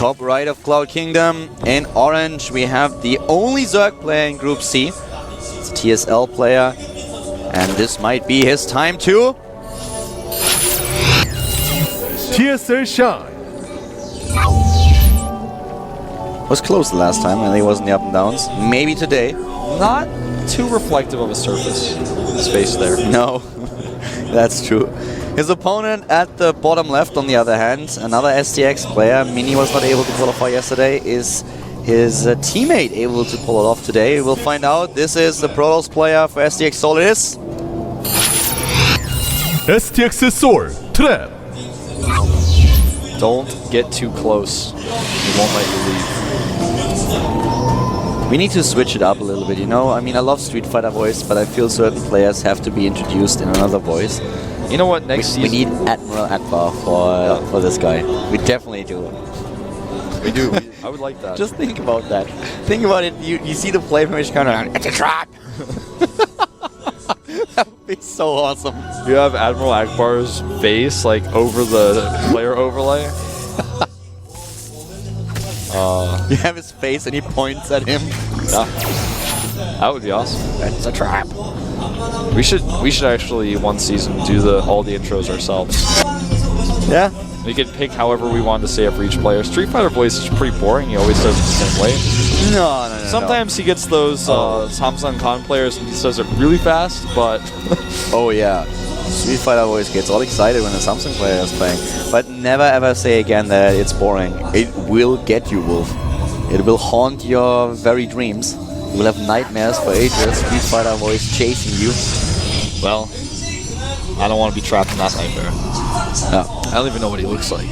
Top right of Cloud Kingdom. In orange, we have the only Zerg player in Group C. It's a TSL player. And this might be his time too. TSL Shine. Was close the last time, and he was in the Up&Downs. Maybe today. Not too reflective of a surface space there. No, that's true. His opponent at the bottom left, on the other hand, another STX player, Mini was not able to qualify yesterday, is his teammate able to pull it off today? We'll find out. This is the Protoss player for STX Seoul. It is STX Seoul Trap. Don't get too close. He won't let you leave. We need to switch it up a little bit, you know? I mean, I love Street Fighter voice, but I feel certain players have to be introduced in another voice. You know what? Next season we need Admiral Akbar for this guy. We definitely do. We do. I would like that. Just think about that. Think about it. You see the play formation coming around. It's a trap! That would be so awesome. You have Admiral Akbar's face like over the player overlay. You have his face and he points at him. Yeah. That would be awesome. It's a trap. We should actually one season do all the intros ourselves. Yeah. We could pick however we want to say it for each player. Street Fighter voice is pretty boring. He always does it the same way. No. Sometimes he gets those Samsung Con players and he says it really fast, but... Oh yeah. Street Fighter voice gets all excited when a Samsung player is playing. But never ever say again that it's boring. It will get you, Wolf. It will haunt your very dreams. You will have nightmares for ages. Street Fighter voice chasing you. Well, I don't want to be trapped in that nightmare. No. I don't even know what he looks like.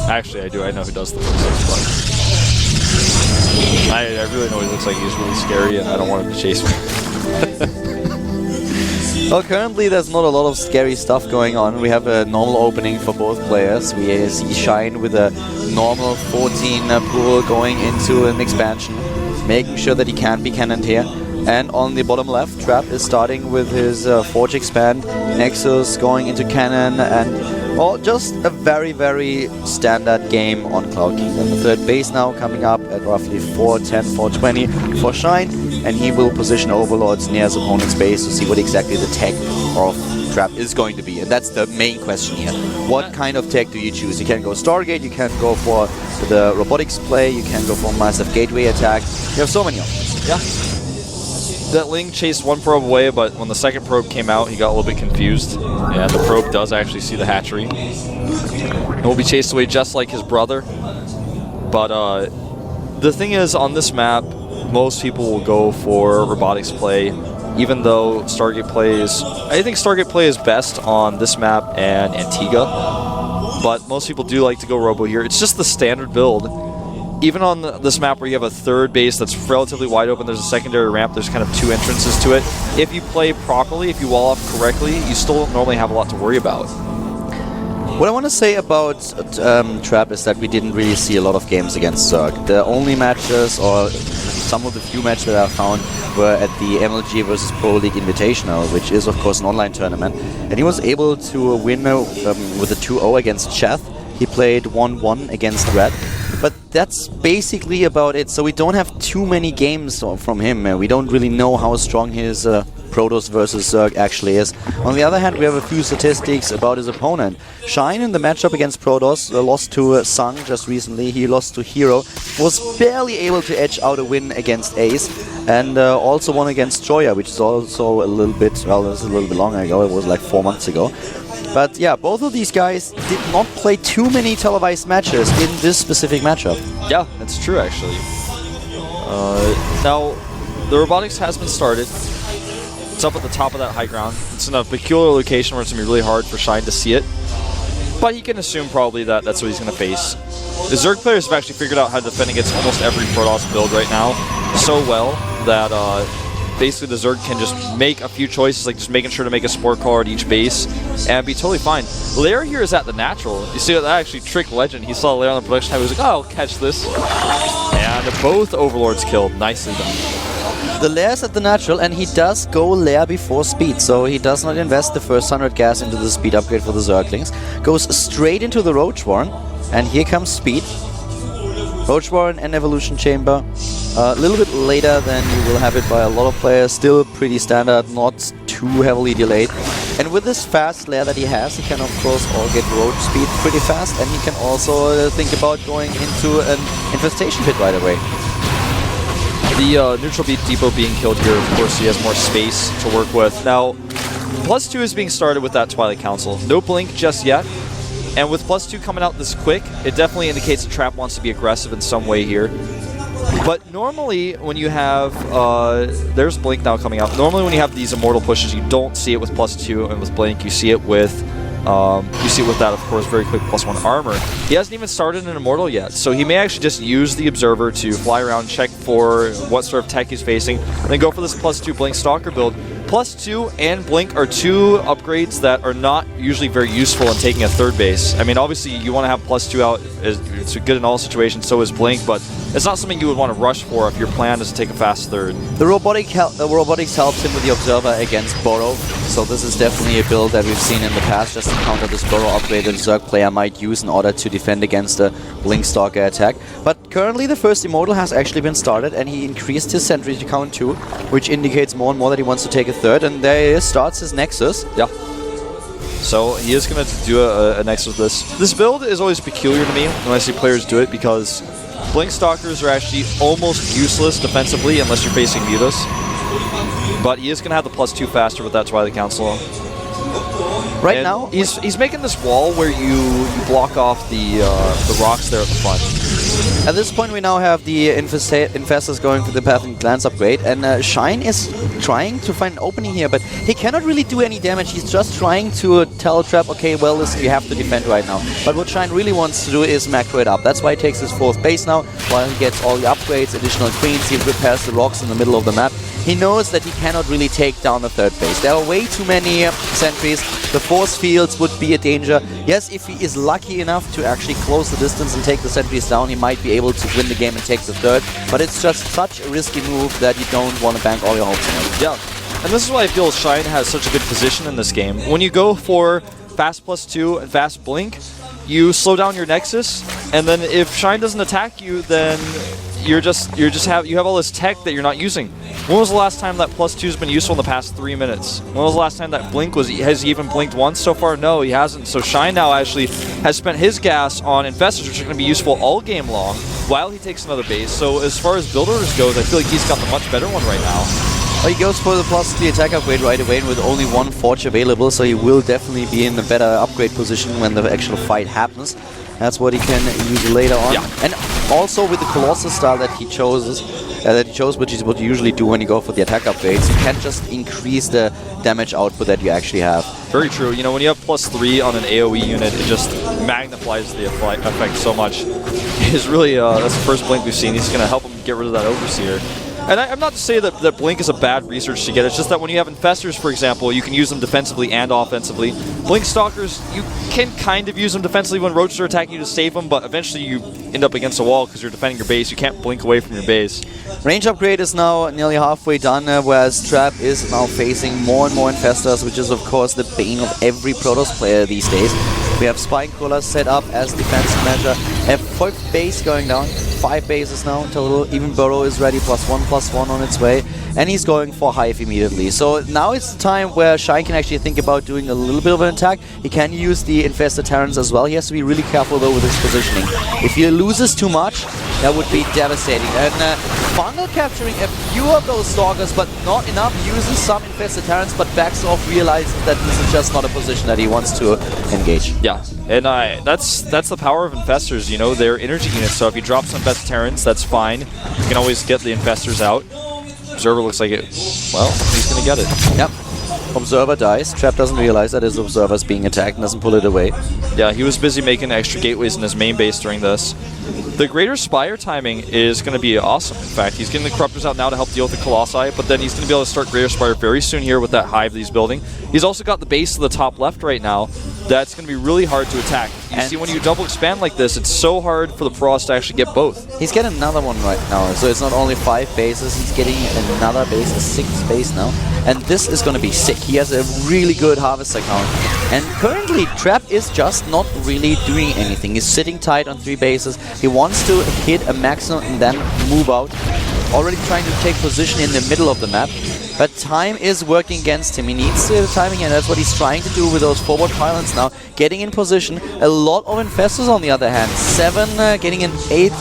Actually, I do. I know who does the voices, but I really know what he looks like. He's really scary, and I don't want him to chase me. Well, currently there's not a lot of scary stuff going on. We have a normal opening for both players. We see Shine with a normal 14 pool going into an expansion, making sure that he can be cannoned here. And on the bottom left, Trap is starting with his Forge Expand, Nexus going into Cannon, and well, just a very, very standard game on Cloud Kingdom. The third base now coming up at roughly 410, 420 for Shine, and he will position Overlords near his opponent's base to see what exactly the tech of Trap is going to be. And that's the main question here. What kind of tech do you choose? You can go Stargate, you can go for the robotics play, you can go for massive gateway attack. You have so many options. Yeah. That Ling chased one probe away, but when the second probe came out, he got a little bit confused. And the probe does actually see the hatchery. It will be chased away just like his brother. But the thing is, on this map, most people will go for robotics play, even though Stargate play is... I think Stargate play is best on this map and Antigua. But most people do like to go robo here. It's just the standard build. Even on this map where you have a third base that's relatively wide open, there's a secondary ramp, there's kind of two entrances to it. If you play properly, if you wall off correctly, you still don't normally have a lot to worry about. What I want to say about Trap is that we didn't really see a lot of games against Zerg. The only matches, or some of the few matches that I found, were at the MLG vs Pro League Invitational, which is of course an online tournament. And he was able to win with a 2-0 against Cheth. He played 1-1 against Red. But that's basically about it. So we don't have too many games from him. We don't really know how strong his Protoss versus Zerg actually is. On the other hand, we have a few statistics about his opponent. Shine in the matchup against Protoss lost to Sung just recently. He lost to Hero. Was barely able to edge out a win against Ace. And also won against Joya, which is also a little bit, well, it was a little bit longer ago. It was like 4 months ago. But yeah, both of these guys did not play too many televised matches in this specific matchup. Yeah, that's true actually. Now, the robotics has been started. It's up at the top of that high ground. It's in a peculiar location where it's going to be really hard for Shine to see it. But he can assume probably that that's what he's going to face. The Zerg players have actually figured out how to defend against almost every Protoss build right now so well that basically the Zerg can just make a few choices, like just making sure to make a sport caller at each base and be totally fine. Lair here is at the natural. You see that actually tricked Legend. He saw Lair on the production tab. He was like, oh, I'll catch this. And both Overlords killed. Nicely done. The Lair's at the natural, and he does go Lair before speed, so he does not invest the first 100 gas into the speed upgrade for the Zerglings. Goes straight into the Roach Warren, and here comes speed. Roach Warren and Evolution Chamber. A little bit later than you will have it by a lot of players. Still pretty standard, not too heavily delayed. And with this fast lair that he has, he can of course all get road speed pretty fast, and he can also think about going into an infestation pit right away. The neutral beat depot being killed here, of course he has more space to work with. Now, +2 is being started with that Twilight Council. No blink just yet. And with +2 coming out this quick, it definitely indicates the Trap wants to be aggressive in some way here. But normally when you have, there's Blink now coming out. Normally when you have these Immortal pushes, you don't see it with +2, and with Blink you see it with that, of course, very quick +1 armor. He hasn't even started an Immortal yet, so he may actually just use the Observer to fly around, check for what sort of tech he's facing, and then go for this +2 Blink Stalker build. +2 and Blink are two upgrades that are not usually very useful in taking a third base. I mean, obviously you want to have +2 out, it's good in all situations, so is Blink, but it's not something you would want to rush for if your plan is to take a fast third. The robotics helps him with the Observer against Burrow, so this is definitely a build that we've seen in the past, just to counter this Burrow upgrade that a Zerg player might use in order to defend against a Blink Stalker attack. But currently the first Immortal has actually been started, and he increased his sentry to count 2, which indicates more and more that he wants to take a third, and there he starts his Nexus. Yeah. So he is going to do a Nexus with this. This build is always peculiar to me when I see players do it, because Blink Stalkers are actually almost useless defensively unless you're facing Mutas. But he is going to have the +2 faster with that Twilight Council. Right now, he's making this wall where you block off the rocks there at the front. At this point, we now have the Infestors going for the Path and Glance upgrade, and Shine is trying to find an opening here, but he cannot really do any damage. He's just trying to tell Trap, okay, well, listen, you have to defend right now. But what Shine really wants to do is macro it up. That's why he takes his 4th base now, while he gets all the upgrades, additional queens, he repairs the rocks in the middle of the map. He knows that he cannot really take down the 3rd base. There are way too many sentries. The force fields would be a danger. Yes, if he is lucky enough to actually close the distance and take the sentries down, he might be able to win the game and take the 3rd. But it's just such a risky move that you don't want to bank all your hopes on it. Yeah, and this is why I feel Shine has such a good position in this game. When you go for fast +2 and fast Blink, you slow down your Nexus, and then if Shine doesn't attack you, then you have all this tech that you're not using. When was the last time that +2 has been useful in the past 3 minutes? When was the last time that Blink has he even blinked once so far? No, he hasn't. So Shine now actually has spent his gas on Infestors, which are going to be useful all game long, while he takes another base. So as far as build orders goes, I feel like he's got the much better one right now. Well, he goes for the +3 attack upgrade right away, and with only 1 Forge available, so he will definitely be in a better upgrade position when the actual fight happens. That's what he can use later on. Yeah. And also with the Colossus style that he chose, which is what you usually do when you go for the attack upgrades, you can just increase the damage output that you actually have. Very true. You know, when you have +3 on an AoE unit, it just magnifies the effect so much. It's really, that's the first Blink we've seen. He's going to help him get rid of that Overseer. And I'm not to say that Blink is a bad research to get, it's just that when you have Infestors, for example, you can use them defensively and offensively. Blink Stalkers, you can kind of use them defensively when Roaches are attacking you to save them, but eventually you end up against a wall because you're defending your base. You can't blink away from your base. Range upgrade is now nearly halfway done, whereas Trap is now facing more and more Infestors, which is of course the bane of every Protoss player these days. We have Spine Crawlers set up as defensive measure, a 4th base going down, 5 bases now in total. Even Burrow is ready, +1/+1 on its way, and he's going for Hive immediately. So now it's the time where Shine can actually think about doing a little bit of an attack. He can use the Infestor Terrans as well. He has to be really careful though with his positioning. If he loses too much, that would be devastating. And Fungal capturing a few of those Stalkers, but not enough, uses some Infestor Terrans, but backs off, realizes that this is just not a position that he wants to engage. Yeah, and that's the power of Infestors, you know, they're energy units, so if you drop some Infestor Terrans, that's fine. You can always get the Infestors out. Observer looks like it, well, he's gonna get it. Yep. Observer dies. Trap doesn't realize that his Observer is being attacked and doesn't pull it away. Yeah, he was busy making extra gateways in his main base during this. The Greater Spire timing is going to be awesome. In fact, he's getting the Corruptors out now to help deal with the Colossi, but then he's going to be able to start Greater Spire very soon here with that hive that he's building. He's also got the base to the top left right now. That's going to be really hard to attack. You see, when you double expand like this, it's so hard for the Protoss to actually get both. He's getting another one right now, so it's not only 5 bases, he's getting another base, a 6th base now. And this is going to be sick. He has a really good Harvest account. And currently, Trap is just not really doing anything. He's sitting tight on 3 bases. He wants to hit a maximum and then move out. Already trying to take position in the middle of the map. But time is working against him. He needs the timing, and that's what he's trying to do with those forward pylons now. Getting in position. A lot of infestors on the other hand. 7, getting an 8.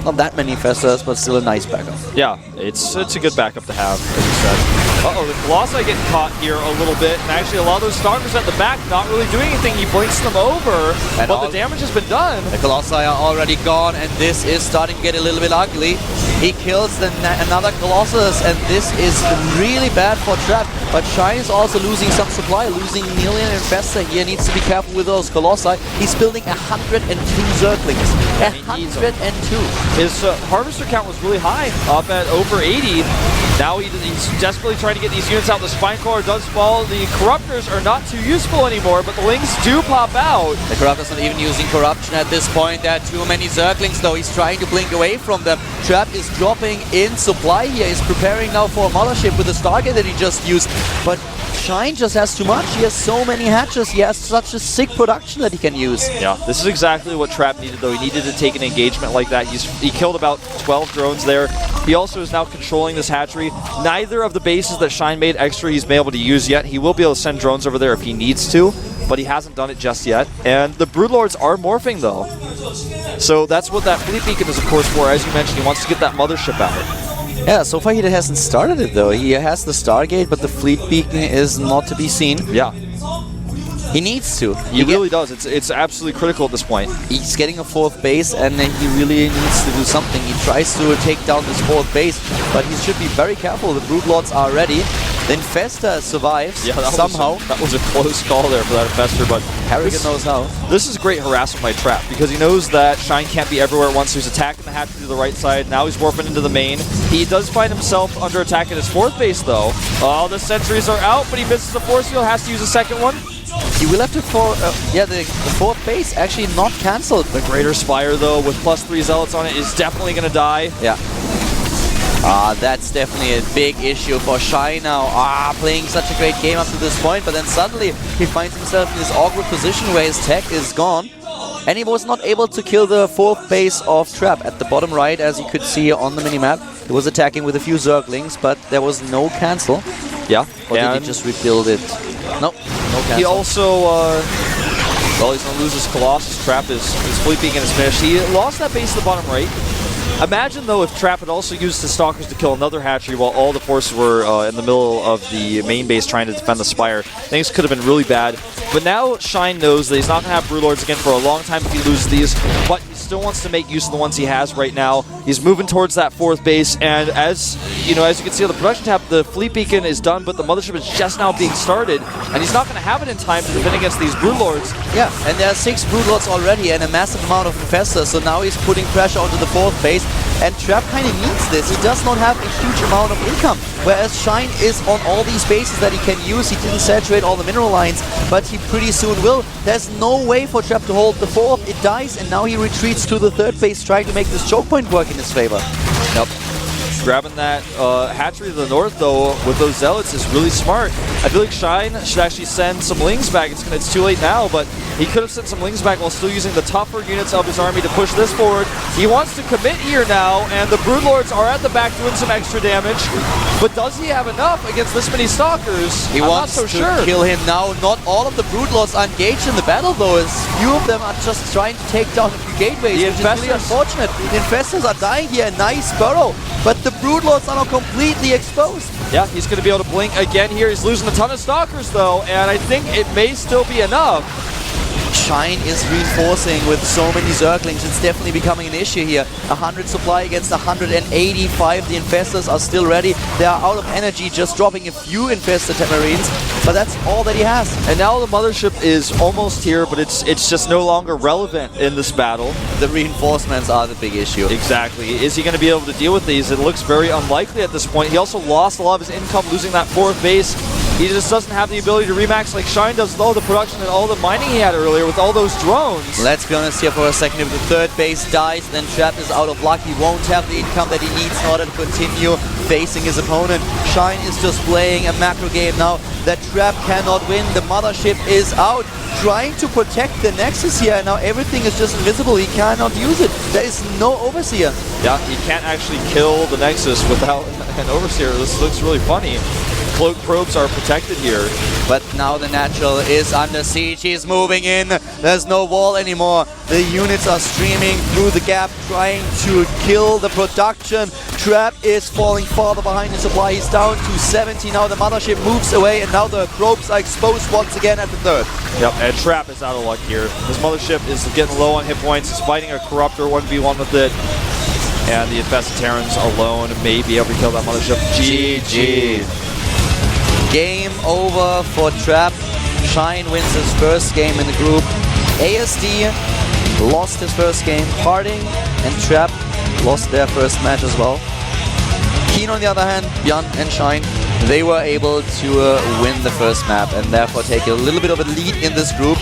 Not that many infestors, but still a nice backup. Yeah, it's a good backup to have, as you said. Uh-oh, the Colossi getting caught here a little bit, and actually a lot of those Stalkers at the back not really doing anything. He blinks them over, and but the damage has been done. The Colossi are already gone, and this is starting to get a little bit ugly. He kills another Colossus, and this is really bad for Trap. But Shine is also losing some supply, losing nearly an infestor here. Needs to be careful with those Colossi. He's building 102 Zerglings. 102. His Harvester count was really high, up at over 80. Now he's desperately trying to get these units out. The Spinecrawler does fall. The Corruptors are not too useful anymore, but the Lings do pop out. The Corruptor's not even using Corruption at this point. There are too many Zerglings, though. He's trying to blink away from them. Trap is dropping in supply here. He's preparing now for a Mothership with the Stargate that he just used. But Shine just has too much. He has so many hatches. He has such a sick production that he can use. Yeah, this is exactly what Trap needed, though. He needed to take an engagement like that. He killed about 12 drones there. He also is now controlling this hatchery. Neither of the bases that Shine made extra he's been able to use yet. He will be able to send drones over there if he needs to, but he hasn't done it just yet. And the Broodlords are morphing, though. So that's what that Fleet Beacon is, of course, for. As you mentioned, he wants to get that Mothership out. Yeah, so far he hasn't started it, though. He has the Stargate, but the Fleet Beacon is not to be seen. Yeah. He needs to. He really does. It's absolutely critical at this point. He's getting a 4th base, and he really needs to do something. He tries to take down this 4th base, but he should be very careful. The Broodlords are ready. The Infestor survives somehow. That was a close call there for that Infestor, but Harrigan knows how. This is great harassment by Trap, because he knows that Shine can't be everywhere at once. He's attacking the hatchery to the right side. Now he's warping into the main. He does find himself under attack at his 4th base, though. Oh, the sentries are out, but he misses the force field. Has to use a second one. He will have to the 4th base actually not cancelled. The Greater Spire, though, with +3 Zealots on it, is definitely going to die. Yeah. That's definitely a big issue for Shine now. Playing such a great game up to this point, but then suddenly he finds himself in this awkward position where his tech is gone. And he was not able to kill the 4th base of Trap. At the bottom right, as you could see on the minimap, he was attacking with a few Zerglings, but there was no cancel. Yeah. Or did he just rebuild it? Nope, no cancel. He also, well, he's going to lose his Colossus. Trap his Fleet Beacon is finished. He lost that base at the bottom right. Imagine, though, if Trap had also used the Stalkers to kill another hatchery while all the forces were in the middle of the main base trying to defend the Spire. Things could have been really bad. But now Shine knows that he's not going to have Broodlords again for a long time if he loses these, but he still wants to make use of the ones he has right now. He's moving towards that 4th base, and as you can see on the production tab, the Fleet Beacon is done, but the Mothership is just now being started, and he's not going to have it in time to defend against these Broodlords. Yeah, and there are 6 Broodlords already and a massive amount of Infestors, so now he's putting pressure onto the 4th base, and Trap kind of needs this. He does not have a huge amount of income, whereas Shine is on all these bases that he can use. He didn't saturate all the mineral lines, but he pretty soon will. There's no way for Trap to hold the 4th. It dies, and now he retreats to the 3rd base, trying to make this choke point work in his favor. Yep. Grabbing that hatchery to the north, though, with those Zealots is really smart. I feel like Shine should actually send some Lings back. It's too late now, but he could have sent some Lings back while still using the tougher units of his army to push this forward. He wants to commit here now, and the Broodlords are at the back doing some extra damage. But does he have enough against this many Stalkers? He wants to kill him now. Not all of the Broodlords are engaged in the battle, though, as few of them are just trying to take down a few gateways, which is really unfortunate. The Infestors are dying here. A nice burrow, but the Broodlords are now completely exposed. Yeah, he's going to be able to blink again here. He's losing a ton of Stalkers, though, and I think it may still be enough. Shine is reinforcing with so many Zerglings. It's definitely becoming an issue here. 100 supply against 185. The Infestors are still ready. They are out of energy, just dropping a few Infestor Tamarines, but that's all that he has. And now the Mothership is almost here, but it's just no longer relevant in this battle. The reinforcements are the big issue. Exactly. Is he going to be able to deal with these? It looks very unlikely at this point. He also lost a lot of his income losing that 4th base. He just doesn't have the ability to remax like Shine does with all the production and all the mining he had earlier with all those drones. Let's be honest here for a second. If the third base dies, then Trap is out of luck. He won't have the income that he needs in order to continue facing his opponent. Shine is just playing a macro game now that Trap cannot win. The mothership is out, trying to protect the Nexus here, and now everything is just invisible. He cannot use it. There is no Overseer. Yeah, he can't actually kill the Nexus without an Overseer. This looks really funny. Cloak probes are protected here. But now the Natural is under siege. He's moving in. There's no wall anymore. The units are streaming through the gap, trying to kill the production. Trap is falling farther behind in supply. He's down to 70 now. The mothership moves away, and now the probes are exposed once again at the third. Yep, and Trap is out of luck here. His mothership is getting low on hit points. He's fighting a Corruptor 1v1 with it. And the Infested Terrans alone may be able to kill that mothership. GG. Game over for Trap. Shine wins his first game in the group. ASD lost his first game. Harding and Trap lost their first match as well. Keen on the other hand, Björn and Shine, they were able to win the first map and therefore take a little bit of a lead in this group.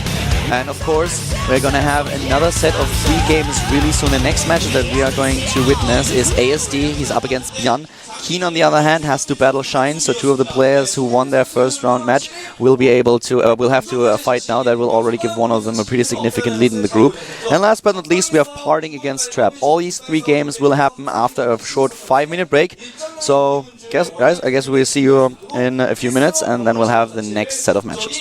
And of course, we're going to have another set of 3 games really soon. The next match that we are going to witness is ASD. He's up against Björn. Keen, on the other hand, has to battle Shine, so 2 of the players who won their first round match will be able to will have to fight now. That will already give one of them a pretty significant lead in the group. And last but not least, we have Parting against Trap. All these 3 games will happen after a short 5-minute break. So, guys, I guess we'll see you in a few minutes, and then we'll have the next set of matches.